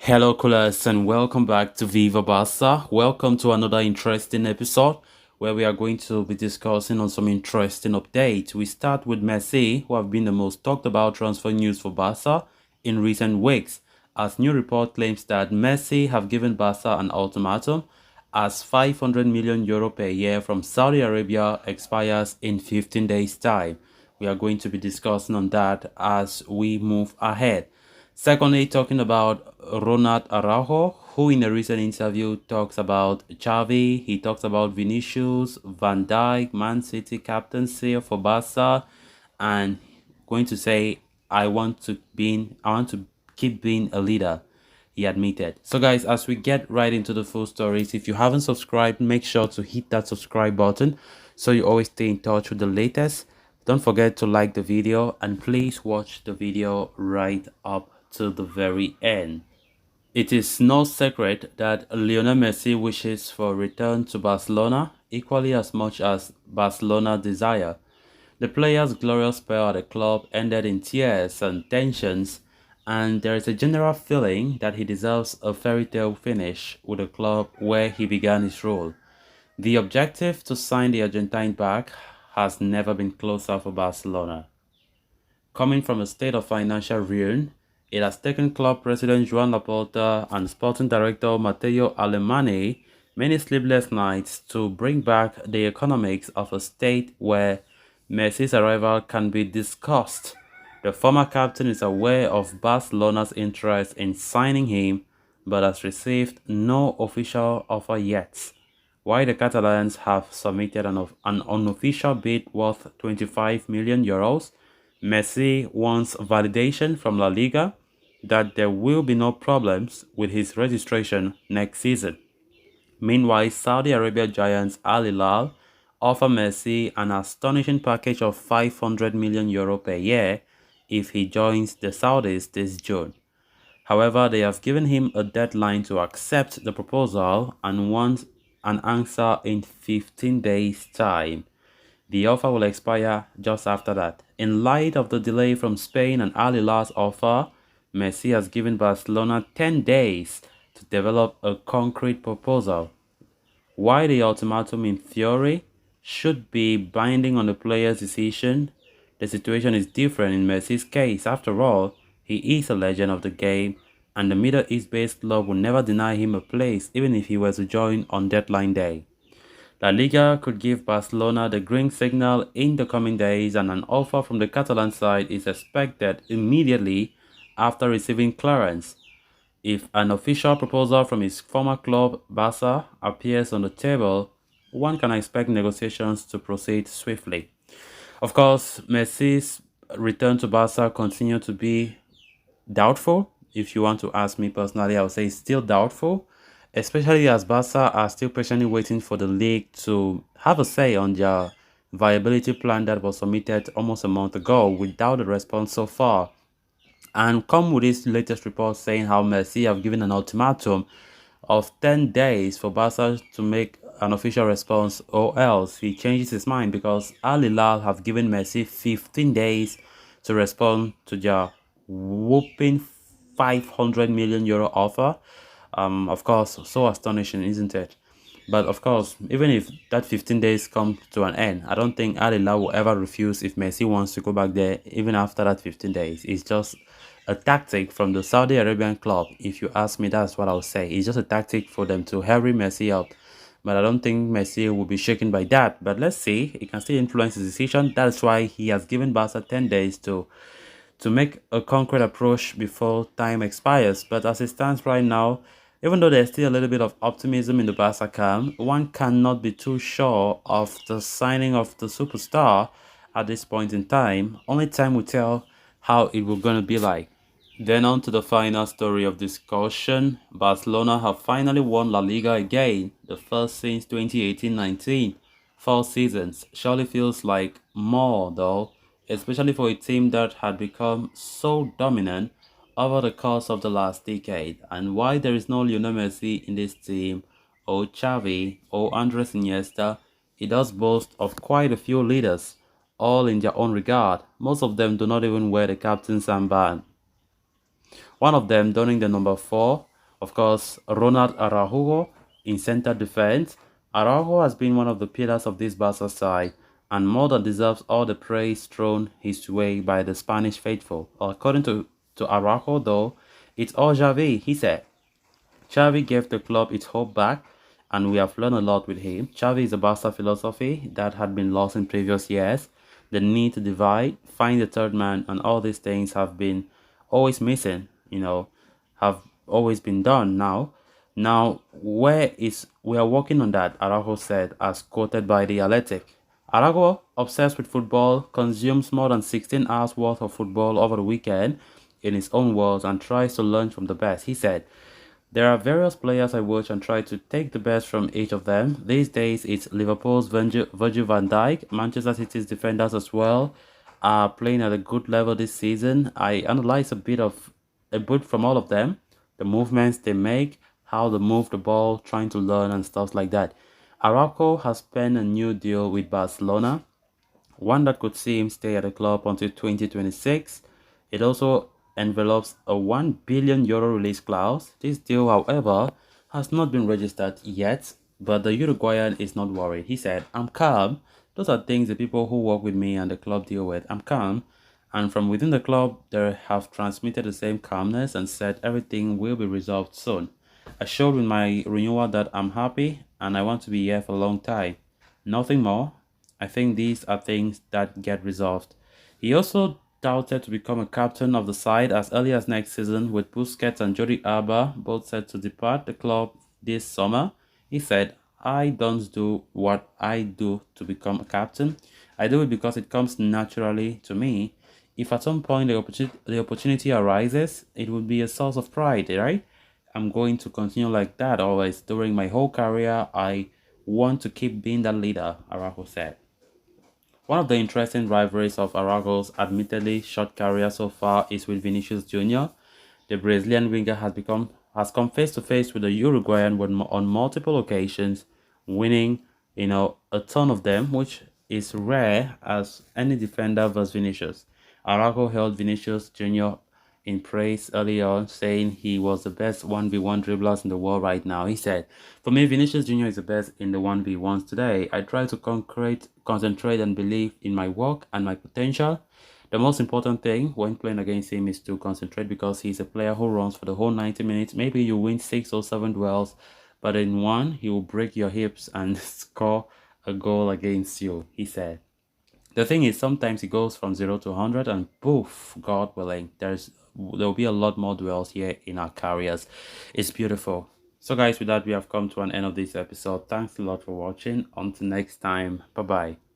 Hello, coolers, and welcome back to Viva Barca. Welcome to another interesting episode where we are going to be discussing on some interesting updates. We start with Messi, who have been the most talked about transfer news for Barca in recent weeks, as new report claims that Messi have given Barca an ultimatum as 500 million euro per year from Saudi Arabia expires in 15 days' time. We are going to be discussing on that as we move ahead. Secondly, talking about Ronald Araujo, who in a recent interview talks about Xavi, he talks about Vinicius, Van Dijk, Man City captaincy for Barca, and going to say, I want to keep being a leader, he admitted. So guys, as we get right into the full stories, if you haven't subscribed, make sure to hit that subscribe button so you always stay in touch with the latest. Don't forget to like the video and please watch the video right up to the very end. It is no secret that Lionel Messi wishes for a return to Barcelona equally as much as Barcelona desire. The player's glorious spell at the club ended in tears and tensions, and there is a general feeling that he deserves a fairy tale finish with the club where he began his role. The objective to sign the Argentine back has never been closer for Barcelona. Coming from a state of financial ruin, it has taken club president Joan Laporta and sporting director Matteo Alemany many sleepless nights to bring back the economics of a state where Messi's arrival can be discussed. The former captain is aware of Barcelona's interest in signing him but has received no official offer yet. While the Catalans have submitted an unofficial bid worth 25 million euros, Messi wants validation from La Liga that there will be no problems with his registration next season. Meanwhile, Saudi Arabia giants Al Hilal offer Messi an astonishing package of 500 million euro per year if he joins the Saudis this June. However, they have given him a deadline to accept the proposal and want an answer in 15 days' time. The offer will expire just after that. In light of the delay from Spain and Al Hilal's offer, Messi has given Barcelona 10 days to develop a concrete proposal. While the ultimatum in theory should be binding on the player's decision, the situation is different in Messi's case. After all, he is a legend of the game, and the Middle East-based club will never deny him a place even if he were to join on deadline day. La Liga could give Barcelona the green signal in the coming days, and an offer from the Catalan side is expected immediately after receiving clearance. If an official proposal from his former club, Barca, appears on the table, one can expect negotiations to proceed swiftly. Of course, Messi's return to Barca continues to be doubtful. If you want to ask me personally, I would say it's still doubtful, especially as Barca are still patiently waiting for the league to have a say on their viability plan that was submitted almost a month ago without a response so far. And come with this latest report saying how Messi have given an ultimatum of 10 days for Barca to make an official response, or else he changes his mind, because Al Hilal have given Messi 15 days to respond to their whooping 500 million euro offer. Of course, so astonishing, isn't it? But of course, even if that 15 days come to an end, I don't think Al Hilal will ever refuse if Messi wants to go back there even after that 15 days. It's just a tactic from the Saudi Arabian club. If you ask me, that's what I'll say. It's just a tactic for them to hurry Messi up. But I don't think Messi will be shaken by that. But let's see. He can still influence his decision. That's why he has given Barca 10 days to make a concrete approach before time expires. But as it stands right now, even though there's still a little bit of optimism in the Barca camp, one cannot be too sure of the signing of the superstar at this point in time. Only time will tell how it will going to be like. Then on to the final story of discussion. Barcelona have finally won La Liga again, the first since 2018-19. 4 seasons surely feels like more though, especially for a team that had become so dominant over the course of the last decade. And why there is no Lionel Messi in this team, or Xavi, or Andres Iniesta, it does boast of quite a few leaders, all in their own regard. Most of them do not even wear the captain's armband. One of them donning the number 4 Of course, Ronald Araujo in center defense. Araujo has been one of the pillars of this Barca side and more than deserves all the praise thrown his way by the Spanish faithful. According to Araujo, though, it's all Xavi, he said. Xavi gave the club its hope back, and we have learned a lot with him. Xavi is a Barca philosophy that had been lost in previous years. The need to divide, find the third man, and all these things have been always missing, have always been done now. Now, we are working on that, Araujo said, as quoted by The Athletic. Araujo, obsessed with football, consumes more than 16 hours worth of football over the weekend, in his own words, and tries to learn from the best. He said, there are various players I watch and try to take the best from each of them. These days, it's Liverpool's Virgil van Dijk, Manchester City's defenders as well, are playing at a good level this season. I analyze a bit from all of them, the movements they make, how they move the ball, trying to learn and stuff like that. Araujo has penned a new deal with Barcelona, one that could see him stay at the club until 2026. It also envelopes a €1 billion release clause. This deal, however, has not been registered yet, but the Uruguayan is not worried. He said, I'm calm. Those are things the people who work with me and the club deal with. I'm calm. And from within the club, they have transmitted the same calmness and said everything will be resolved soon. I showed with my renewal that I'm happy and I want to be here for a long time. Nothing more. I think these are things that get resolved. He also touted to become a captain of the side as early as next season, with Busquets and Jordi Alba both set to depart the club this summer. He said, I don't do what I do to become a captain. I do it because it comes naturally to me. If at some point the opportunity arises, it would be a source of pride, right? I'm going to continue like that always. During my whole career, I want to keep being that leader, Araujo said. One of the interesting rivalries of Araujo's admittedly short career so far is with Vinicius Jr. The Brazilian winger has come face to face with the Uruguayan on multiple occasions, winning, a ton of them, which is rare as any defender versus Vinicius. Araujo held Vinicius Jr. in praise early on, saying he was the best 1v1 dribblers in the world right now. He said, for me, Vinicius Jr. is the best in the 1v1s today. I try to concentrate and believe in my work and my potential. The most important thing when playing against him is to concentrate because he's a player who runs for the whole 90 minutes. Maybe you win 6 or 7 duels, but in one, he will break your hips and score a goal against you, he said. The thing is, sometimes it goes from 0 to 100 and poof, God willing, there'll be a lot more duels here in our careers. It's beautiful. So guys, with that, we have come to an end of this episode. Thanks a lot for watching. Until next time, bye bye.